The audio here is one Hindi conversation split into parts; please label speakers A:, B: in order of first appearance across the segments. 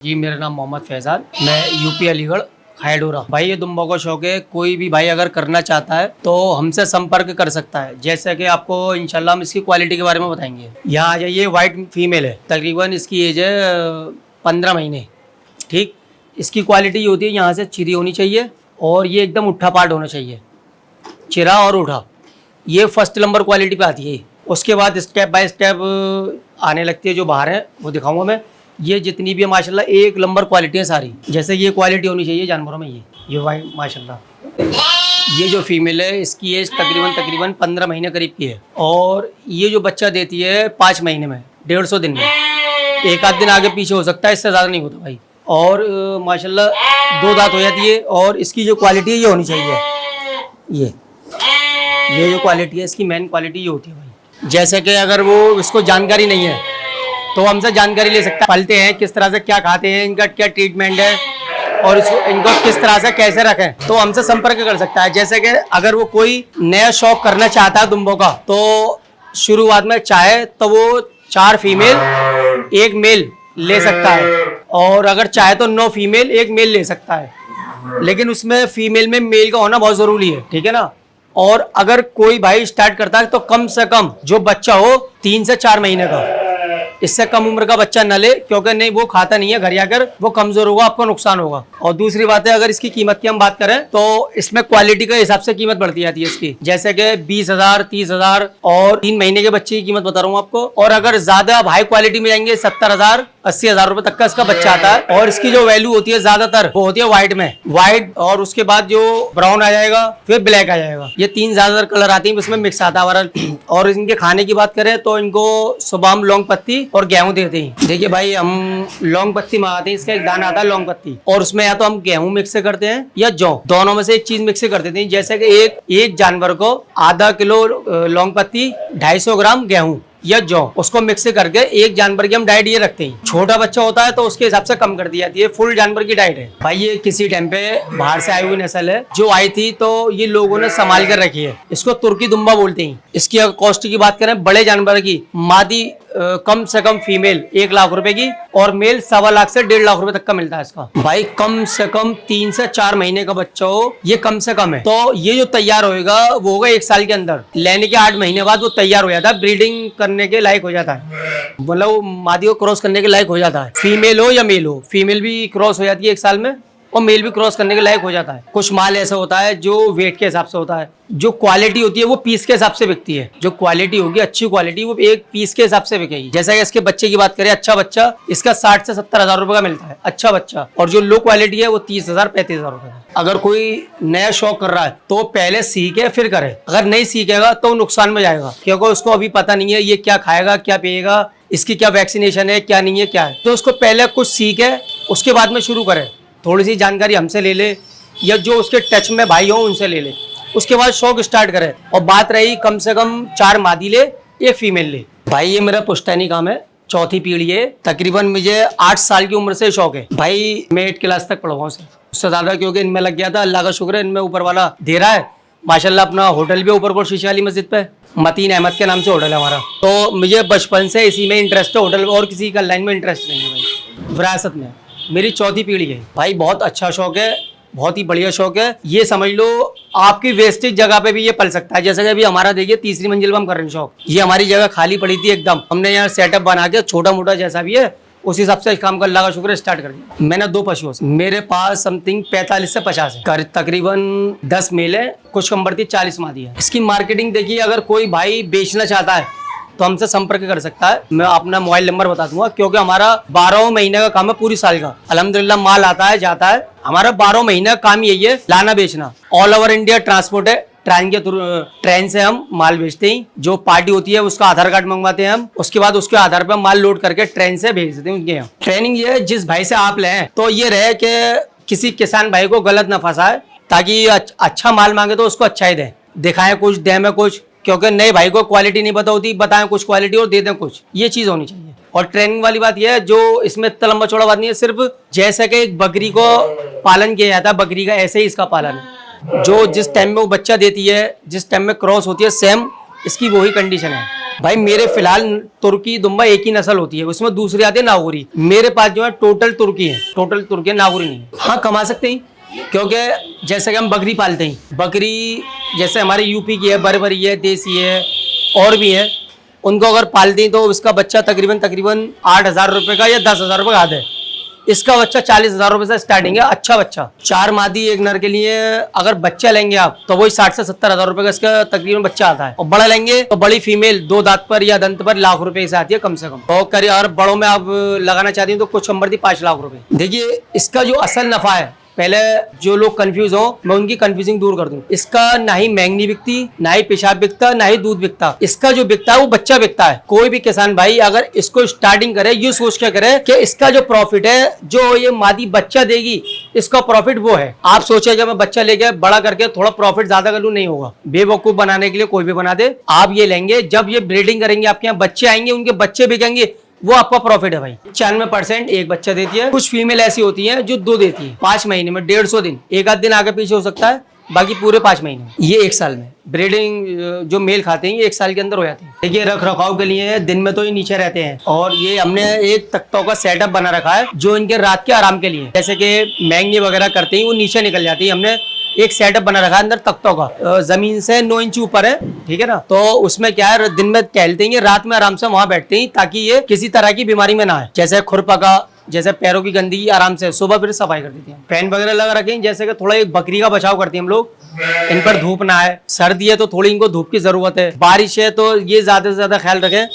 A: जी मेरा नाम मोहम्मद फैजान, मैं यूपी अलीगढ़ खैडूरा। भाई ये दुम्बों का शौक है, कोई भी भाई अगर करना चाहता है तो हमसे संपर्क कर सकता है। जैसे कि आपको इंशाल्लाह हम इसकी क्वालिटी के बारे में बताएंगे। यहाँ आ जाइए, वाइट फीमेल है, तकरीबन इसकी एज है 15 महीने। ठीक, इसकी क्वालिटी ये होती है, यहाँ से चिरी होनी चाहिए और ये एकदम उठा पार्ट होना चाहिए, चिरा और उठा। ये फर्स्ट नंबर क्वालिटी पे आती है। उसके बाद स्टेप बाय स्टेप आने लगती है, जो बाहर है वो दिखाऊंगा मैं। ये जितनी भी है माशाल्लाह एक नंबर क्वालिटी है सारी। जैसे ये क्वालिटी होनी चाहिए जानवरों में, ये वाइट माशाल्लाह। ये जो फीमेल है इसकी एज तकरीबन 15 महीने करीब की है और ये जो बच्चा देती है 5 महीने में, 150 दिन में। एक आध दिन आगे पीछे हो सकता है, इससे ज़्यादा नहीं होता भाई। और माशाल्लाह 2 दांत हो जाती है। और इसकी जो क्वालिटी है ये होनी चाहिए, ये जो क्वालिटी है इसकी मेन क्वालिटी ये होती है भाई। जैसे कि अगर वो इसको जानकारी नहीं है तो हमसे जानकारी ले सकता है, पालते हैं किस तरह से, क्या खाते हैं, इनका क्या ट्रीटमेंट है और इनको किस तरह से कैसे रखें, तो हमसे संपर्क कर सकता है। जैसे कि अगर वो कोई नया शौक करना चाहता है दुम्बों का, तो शुरुआत में चाहे तो वो 4 फीमेल 1 मेल ले सकता है और अगर चाहे तो 9 फीमेल 1 मेल ले सकता है। लेकिन उसमें फीमेल में मेल का होना बहुत जरूरी है, ठीक है ना। और अगर कोई भाई स्टार्ट करता है तो कम से कम जो बच्चा हो 3 से 4 महीने का, इससे कम उम्र का बच्चा न ले, क्योंकि नहीं वो खाता नहीं है, घर जाकर वो कमजोर होगा, आपको नुकसान होगा। और दूसरी बात है, अगर इसकी कीमत की हम बात करें तो इसमें क्वालिटी के हिसाब से कीमत बढ़ती जाती है इसकी। जैसे कि 20,000 30,000 और 3 महीने के बच्चे की कीमत बता रहा हूँ आपको। और अगर ज्यादा हाई क्वालिटी में जाएंगे 70,000 80,000 रुपए तक का इसका बच्चा आता है। और इसकी जो वैल्यू होती है ज्यादातर वो होती है व्हाइट में, व्हाइट, और उसके बाद जो ब्राउन आ जाएगा, फिर ब्लैक आ जाएगा। ये 3 ज्यादातर कलर आती है, इसमें मिक्स आता है। और इनके खाने की बात करें तो इनको सुबह हम लौंग पत्ती और गेहूं देते हैं। देखिए भाई, हम लौंग पत्ती मंगाते हैं, इसका एक दाना आता है लौंग पत्ती, और उसमें या तो हम गेहूं मिक्स करते हैं या जौ, दोनों में से एक चीज मिक्स कर देते हैं। जैसे कि एक जानवर को आधा किलो लौंग पत्ती, 250 ग्राम गेहूं या जौ, उसको मिक्स करके एक जानवर की हम डाइट ये रखते हैं। छोटा बच्चा होता है तो उसके हिसाब से कम कर दी जाती है, फुल जानवर की डाइट है भाई। ये किसी टाइम पे बाहर से आई हुई नस्ल है, जो आई थी तो ये लोगों ने संभाल कर रखी है। इसको तुर्की दुम्बा बोलते हैं। इसकी अगर कॉस्ट की बात करें, बड़े जानवर की मादी कम से कम फीमेल 1 लाख रुपए की और मेल 1.25 लाख से 1.5 लाख रुपए तक का मिलता है इसका भाई। कम से कम 3 से 4 महीने का बच्चा हो, ये कम से कम है। तो ये जो तैयार होएगा वो होगा 1 साल के अंदर। लेने के 8 महीने बाद वो तैयार हो जाता है, ब्रीडिंग करने के लायक हो जाता है, मतलब मादी को क्रॉस करने के लायक हो जाता है। फीमेल हो या मेल हो, फीमेल भी क्रॉस हो जाती है 1 साल में और मेल भी क्रॉस करने के लायक हो जाता है। कुछ माल ऐसा होता है जो वेट के हिसाब से होता है, जो क्वालिटी होती है वो पीस के हिसाब से बिकती है। जो क्वालिटी होगी अच्छी क्वालिटी, वो एक पीस के हिसाब से बिकेगी। जैसा कि इसके बच्चे की बात करें, अच्छा बच्चा इसका 60 से 70,000 रुपए का मिलता है, अच्छा बच्चा। और जो लो क्वालिटी है वो 30,000 35,000 रुपए का। अगर कोई नया शौक कर रहा है तो पहले सीखे फिर करे। अगर नहीं सीखेगा तो नुकसान में जाएगा, क्योंकि उसको अभी पता नहीं है ये क्या खाएगा, क्या पिएगा, इसकी क्या वैक्सीनेशन है, क्या नहीं है, क्या है। तो उसको पहले कुछ सीखे, उसके बाद में शुरू करे। थोड़ी सी जानकारी हमसे ले ले या जो उसके टच में भाई हो उनसे ले ले, उसके बाद शौक स्टार्ट करे। और बात रही कम से कम 4 मादी ले, 1 फीमेल ले। भाई ये मेरा पुश्तैनी काम है, 4थी पीढ़ी है। तकरीबन मुझे 8 साल की उम्र से शौक है भाई। मैं 8 क्लास तक पढ़ा हूँ, उससे ज्यादा क्योंकि इनमें लग गया था। अल्लाह का शुक्र है, इनमें ऊपर वाला दे रहा है माशाल्लाह। अपना होटल भी ऊपर को शीशे वाली मस्जिद पे, मतीन अहमद के नाम से होटल है हमारा। तो मुझे बचपन से इसी में इंटरेस्ट है, होटल और किसी का लाइन में इंटरेस्ट नहीं है भाई। विरासत में मेरी 4थी पीढ़ी है भाई। बहुत अच्छा शौक है, बहुत ही बढ़िया शौक है। ये समझ लो आपकी वेस्टेज जगह पे भी ये पल सकता है। जैसे कि अभी हमारा देखिए 3री मंजिल पर हम कर रहे हैं शौक। ये हमारी जगह खाली पड़ी थी एकदम, हमने यहाँ सेटअप बना के छोटा मोटा जैसा भी है उस हिसाब से काम कर, अल्लाह का शुक्र, स्टार्ट कर दिया। मैंने 2 पशुओं से, मेरे पास समथिंग 45 से 50 है, तकरीबन 10 मेल है, कुछ कम बढ़ती 40 मादी है। इसकी मार्केटिंग देखिए, अगर कोई भाई बेचना चाहता है तो हमसे संपर्क कर सकता है। मैं अपना मोबाइल नंबर बता दूंगा, क्योंकि हमारा 12 महीने का काम है, पूरी साल का। अल्हम्दुलिल्लाह माल आता है जाता है। हमारा 12 महीने का काम यही है, लाना बेचना। ऑल ओवर इंडिया ट्रांसपोर्ट है, ट्रेन के थ्रू, ट्रेन से हम माल बेचते हैं। जो पार्टी होती है उसका आधार कार्ड मंगवाते हैं हम, उसके बाद उसके आधार पर माल लोड करके ट्रेन से भेज देते हैं उनके यहाँ। ट्रेनिंग ये है, जिस भाई से आप लें तो ये रहे कि किसी किसान भाई को गलत ना फंसाए, ताकि अच्छा माल मांगे तो उसको अच्छा ही दें, दिखाएं कुछ, दें में कुछ। क्योंकि नए भाई को क्वालिटी नहीं पता होती, बताएं कुछ क्वालिटी और दे दें कुछ, ये चीज होनी चाहिए। और ट्रेनिंग वाली बात यह है, जो इसमें इतना लंबा चौड़ा बात नहीं है, सिर्फ जैसे कि एक बकरी को पालन किया जाता है बकरी का, ऐसे ही इसका पालन है। जो जिस टाइम में वो बच्चा देती है, जिस टाइम में क्रॉस होती है, सेम इसकी वही कंडीशन है। भाई मेरे फिलहाल तुर्की दुम्बा एक ही नस्ल होती है, उसमें दूसरी आती है नागौरी। मेरे पास जो है टोटल तुर्की है, टोटल तुर्की है, नागौरी नहीं है। हाँ कमा सकते हैं, क्योंकि जैसे कि हम बकरी पालते हैं, बकरी जैसे हमारे यूपी की है, बरबरी है, देसी है और भी है, उनको अगर पालते हैं तो इसका बच्चा तकरीबन 8,000 रुपये का या 10,000 रुपये का आधा है। इसका बच्चा 40,000 रुपये से स्टार्टिंग है, अच्छा बच्चा। 4 मादी 1 नर के लिए अगर बच्चा लेंगे आप तो वही 60 से 70,000 रुपये का इसका तकरीबन बच्चा आता है। और बड़ा लेंगे तो बड़ी फीमेल 2 दांत पर या दंत पर लाख रुपए से आती है कम से कम। और करिए अगर बड़ों में आप लगाना चाहती हैं तो कुछ नंबर दी 5 लाख रुपए। देखिए इसका जो असल नफा है, पहले जो लोग कंफ्यूज हो मैं उनकी कंफ्यूजिंग दूर कर दूं। इसका ना ही मैंगनी बिकती, ना ही पेशाब बिकता, ना ही दूध बिकता। इसका जो बिकता है वो बच्चा बिकता है। कोई भी किसान भाई अगर इसको स्टार्टिंग करे ये सोच के करे कि इसका जो प्रॉफिट है, जो ये मादी बच्चा देगी इसका प्रॉफिट वो है। आप सोचे कि मैं बच्चा लेके बड़ा करके थोड़ा प्रॉफिट ज्यादा कर लूं, नहीं होगा। बेवकूफ बनाने के लिए कोई भी बना दे। आप ये लेंगे, जब ये ब्रीडिंग करेंगे आपके यहाँ बच्चे आएंगे, उनके बच्चे बिकेंगे, वो आपका प्रॉफिट है भाई। 95% एक बच्चा देती है। कुछ फीमेल ऐसी होती हैं जो 2 देती है 5 महीने में, 150 दिन, एक आध दिन आगे पीछे हो सकता है, बाकी पूरे 5 महीने में। ये 1 साल में ब्रीडिंग जो मेल खाते हैं ये 1 साल के अंदर हो जाते हैं। देखिए रख रखाव के लिए दिन में तो ये नीचे रहते हैं, और ये हमने एक तख्तों का सेटअप बना रखा है जो इनके रात के आराम के लिए, जैसे कि मैंगनी वगैरह करते हैं वो नीचे निकल जाती है। हमने एक सेटअप बना रखा है अंदर तख्तों का, जमीन से 9 इंच ऊपर है, ठीक है ना। तो उसमें क्या है, दिन में टहलते हैं, रात में आराम से वहां बैठते हैं ताकि ये किसी तरह की बीमारी में ना आए। जैसे खुरपका, जैसे पैरों की गंदगी, आराम से सुबह फिर सफाई कर देते हैं। फैन वगैरह लगा रखे हैं, जैसे कि थोड़ा एक बकरी का बचाव करते हैं हम लोग, इन पर धूप ना आए। सर्दी है तो थोड़ी इनको धूप की जरूरत है, बारिश है तो ये ज्यादा से ज्यादा ख्याल रखें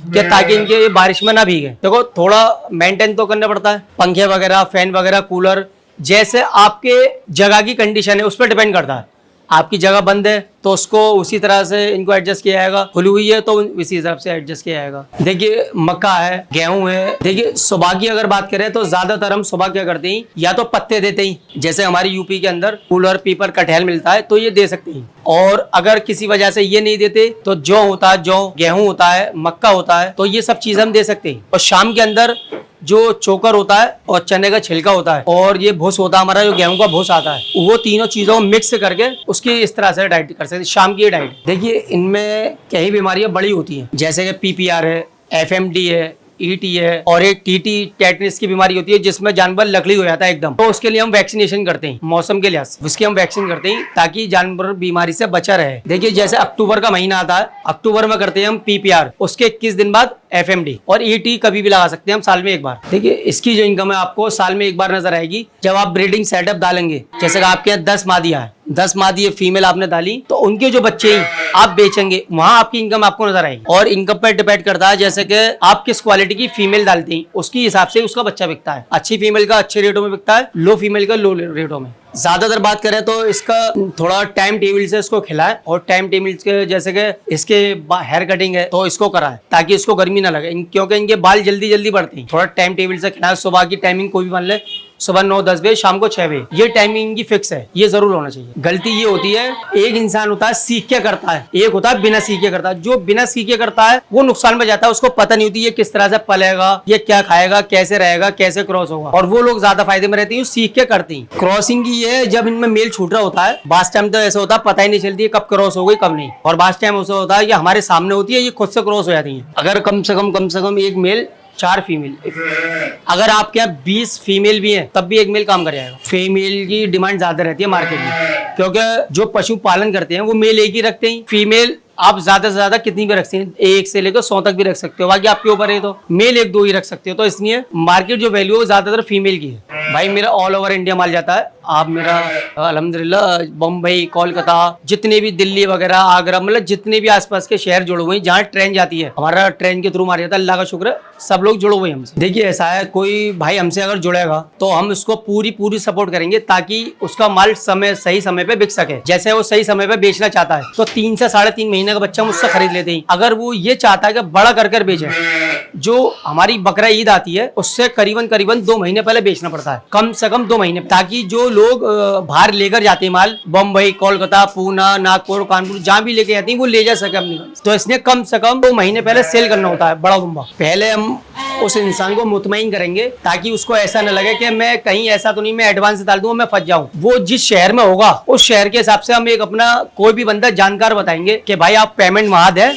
A: कि ताकि इनके बारिश में ना भीगे। देखो थोड़ा मेंटेन तो करना पड़ता है, पंखे वगैरह, फैन वगैरह, कूलर, जैसे आपके जगह की कंडीशन है उस पर डिपेंड करता है। आपकी जगह बंद है तो उसको उसी तरह से इनको एडजस्ट किया जाएगा, खुली हुई है तो इसी हिसाब से एडजस्ट किया जाएगा। देखिए मक्का है, गेहूं है। देखिए सुबह की अगर बात करें तो ज्यादातर हम सुबह क्या करते हैं, या तो पत्ते देते हैं, जैसे हमारी यूपी के अंदर कूलर, पीपर, कटहल मिलता है तो ये दे सकते हैं। और अगर किसी वजह से ये नहीं देते तो जौ होता है, जौ, गेहूं होता है, मक्का होता है, तो ये सब चीज हम दे सकते हैं। और शाम के अंदर जो चोकर होता है और चने का छिलका होता है और ये भूस होता है हमारा, जो गेहूं का भूस आता है, वो तीनों चीजों को मिक्स करके उसकी इस तरह से डाइट कर सकते हैं, शाम की डाइट। देखिए इनमें कई बीमारियां बड़ी होती हैं, जैसे कि PPR है, FMD है, ET है, और एक TT टेटनस की बीमारी होती है जिसमें जानवर लकड़ी हो जाता है एकदम। तो उसके लिए हम वैक्सीनेशन करते हैं, मौसम के लिहाज से उसकी हम वैक्सीन करते हैं ताकि जानवर बीमारी से बचा रहे। देखिए जैसे अक्टूबर का महीना आता है, अक्टूबर में करते हैं हम PPR, उसके 21 दिन बाद FMD, और ET कभी भी लगा सकते हैं हम साल में एक बार। देखिए इसकी जो इनकम है आपको साल में एक बार नजर आएगी जब आप ब्रीडिंग सेटअप डालेंगे। जैसे आपके यहाँ 10 मादियां है, 10 मादी फीमेल आपने डाली तो उनके जो बच्चे ही आप बेचेंगे, वहां आपकी इनकम आपको नजर आएगी। और इनकम पर डिपेंड करता है जैसे कि आप किस क्वालिटी की फीमेल डालते हैं, उसके हिसाब से उसका बच्चा बिकता है। अच्छी फीमेल का अच्छे रेटों में बिकता है, लो फीमेल का लो रेटों में। ज्यादातर बात करें तो इसका थोड़ा टाइम टेबल से इसको खिलाए, और टाइम टेबल के जैसे कि इसके हेयर कटिंग है तो इसको कराए ताकि इसको गर्मी ना लगे, क्योंकि इनके बाल जल्दी जल्दी बढ़ते हैं। थोड़ा टाइम टेबल से खिलाए। सुबह की टाइमिंग कोई भी मान ले, सुबह 9-10 बजे, शाम को 6 बजे, ये टाइमिंग की फिक्स है, ये जरूर होना चाहिए। गलती ये होती है, एक इंसान होता है सीख के करता है, एक होता है बिना सीख के करता है। जो बिना सीख के करता है वो नुकसान में जाता है, उसको पता नहीं होती ये किस तरह से पलेगा, ये क्या खाएगा, कैसे रहेगा, कैसे क्रॉस होगा। और वो लोग ज्यादा फायदे में रहते हैं, सीख के करते हैं। क्रॉसिंग की ये जब इनमें मेल छूट रहा होता है, बास टाइम तो ऐसा होता है पता ही नहीं चलती है कब क्रॉस हो गई कब नहीं, और बास टाइम ऐसा होता है कि हमारे सामने होती है, ये खुद से क्रॉस हो जाती है। अगर कम से कम एक मेल 4 फीमेल, अगर आपके यहाँ 20 फीमेल भी हैं तब भी एक मेल काम कर जाएगा। फीमेल की डिमांड ज्यादा रहती है मार्केट में, क्योंकि जो पशु पालन करते हैं वो मेल एक ही रखते हैं, फीमेल आप ज्यादा से ज्यादा कितनी भी रख सकते हैं, 1 से लेकर 100 तक भी रख सकते हो, बाकी आपके ऊपर है। तो मेल 1-2 ही रख सकते हो, तो इसलिए मार्केट जो वैल्यू है ज्यादातर फीमेल की है। भाई मेरा ऑल ओवर इंडिया माल जाता है। आप मेरा अल्हम्दुलिल्लाह बम्बई, कोलकाता, जितने भी दिल्ली वगैरह, आगरा, मतलब जितने भी आसपास के शहर जुड़े हुए हैं जहाँ ट्रेन जाती है, हमारा ट्रेन के थ्रू मार जाता है। अल्लाह का शुक्र है सब लोग जुड़े हुए हैं हमसे। देखिए ऐसा है, कोई भाई हमसे अगर जुड़ेगा तो हम उसको पूरी सपोर्ट करेंगे ताकि उसका माल सही समय पे बिक सके। जैसे वो सही समय पे बेचना चाहता है तो 3 से 3.5 महीने का बच्चा हम उससे खरीद लेते हैं। अगर वो ये चाहता है कि बड़ा कर बेचे, जो हमारी बकरा ईद आती है उससे करीबन 2 महीने पहले बेचना पड़ता है, कम से कम 2 महीने, ताकि जो लोग बाहर लेकर जाते हैं माल, बम्बई, कोलकाता, पूना, नागपुर, कानपुर, जहाँ भी लेके जाते हैं वो ले जा सके अपनी। तो इसने कम से कम 2 महीने पहले सेल करना होता है बड़ा बुम्बा। पहले हम उस इंसान को मुतमईन करेंगे ताकि उसको ऐसा न लगे कि मैं कहीं ऐसा तो नहीं मैं एडवांस डाल दूं मैं फंस जाऊं। वो जिस शहर में होगा उस शहर के हिसाब से हम एक अपना कोई भी बंदा जानकार बताएंगे कि भाई आप पेमेंट वहां दे,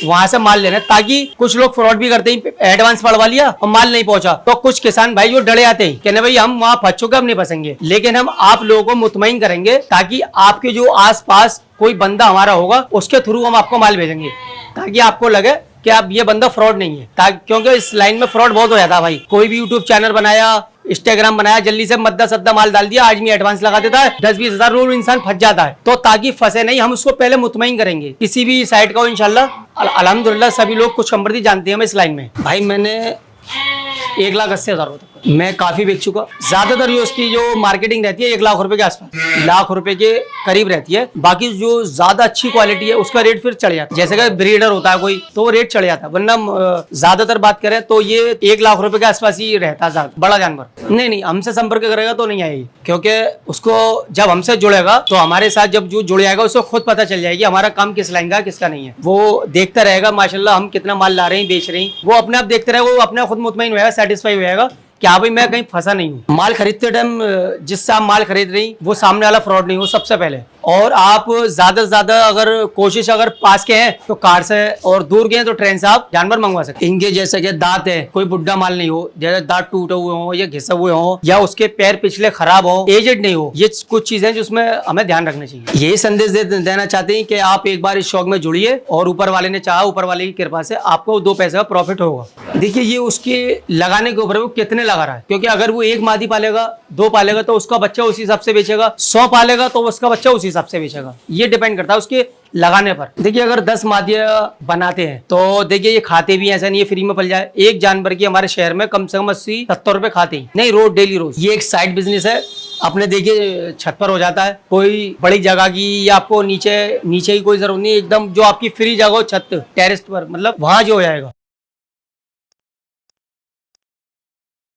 A: वहां से माल लेना है, ताकि कुछ लोग फ्रॉड भी करते हैं, एडवांस पड़वा लिया और माल नहीं पहुंचा, तो कुछ किसान भाई जो डरे आते हैं, कहने भाई हम वहां फंस चुके, हम नहीं फंसेंगे। लेकिन हम आप लोगों को मुतमईन करेंगे, ताकि आपके जो आसपास कोई बंदा हमारा होगा उसके थ्रू हम आपको माल भेजेंगे, ताकि आपको लगे कि आप ये बंदा फ्रॉड नहीं है। ताकि क्योंकि इस लाइन में फ्रॉड बहुत हो जाता है भाई, कोई भी यूट्यूब चैनल बनाया, इंस्टाग्राम बनाया, जल्दी से मद्दा सद्दा माल डाल दिया, आज में एडवांस लगा देता है, 10-20 हजार रोज इंसान फंस जाता है। तो ताकि फंसे नहीं, हम उसको पहले मुतमईन करेंगे किसी भी साइट का हो। इंशाल्लाह अल्हम्दुलिल्लाह सभी लोग कुछ कंपनी जानते हैं हम इस लाइन में। भाई मैंने 1,80,000 तक मैं काफी बेच चुका। ज्यादातर ये उसकी जो मार्केटिंग रहती है 1 लाख रुपए के आसपास, लाख रुपए के करीब रहती है। बाकी जो ज्यादा अच्छी क्वालिटी है उसका रेट फिर चढ़ जाता है, जैसे कि ब्रीडर होता है कोई, तो वो रेट चढ़ जाता है। वरना ज्यादातर बात करें तो ये 1 लाख रुपए के आसपास ही रहता है बड़ा जानवर। नहीं, हमसे संपर्क करेगा तो नहीं आएगी, क्योंकि उसको जब हमसे जुड़ेगा तो हमारे साथ जब जो जुड़ जाएगा उसको खुद पता चल जाएगी हमारा काम किस लाइन का किसका नहीं है। वो देखता रहेगा माशाल्लाह हम कितना माल ला रहे हैं, बेच रहे हैं, वो अपने आप देखते रहेगा, वो अपने खुद मुतमईन होगा, सेटिस्फाई होगा कि हाँ भाई मैं कहीं फंसा नहीं हूँ। माल खरीदते टाइम जिससे आप माल खरीद रही वो सामने वाला फ्रॉड नहीं हो सबसे पहले। और आप ज्यादा से ज्यादा अगर कोशिश अगर पास के हैं तो कार से, और दूर के हैं तो ट्रेन से आप जानवर मंगवा सकते हैं। इनके जैसे कि दांत है, कोई बुढ़ा माल नहीं हो, जैसे दांत टूटे हुए हो या घिसे हुए हो, या उसके पैर पिछले खराब हो, एजेड नहीं हो, ये कुछ चीजें जिसमें हमें ध्यान रखना चाहिए। यही संदेश देना चाहते हैं कि आप एक बार इस शौक में जुड़िए, और ऊपर वाले ने चाहा, ऊपर वाले की कृपा से आपको 2 पैसे का प्रॉफिट होगा। देखिए ये उसके लगाने के ऊपर वो कितने लगा रहा है, क्योंकि अगर वो 1 मादी पालेगा, 2 पालेगा तो उसका बच्चा उसी हिसाब से बेचेगा, 100 पालेगा तो उसका बच्चा उसी हिसाब से बेचेगा। ये डिपेंड करता है उसके लगाने पर। देखिए अगर 10 मादिया बनाते हैं तो देखिए ये खाते भी ऐसा नहीं है फ्री में पल जाए। एक जानवर की हमारे शहर में कम से कम 80-70 रुपए खाते हैं, नहीं रोज डेली रोज। ये एक साइड बिजनेस है अपने, देखिए छत पर हो जाता है, कोई बड़ी जगह की या आपको नीचे की कोई जरूरत नहीं, एकदम जो आपकी फ्री जगह हो छत टेरेस पर, मतलब वहां जो हो जाएगा।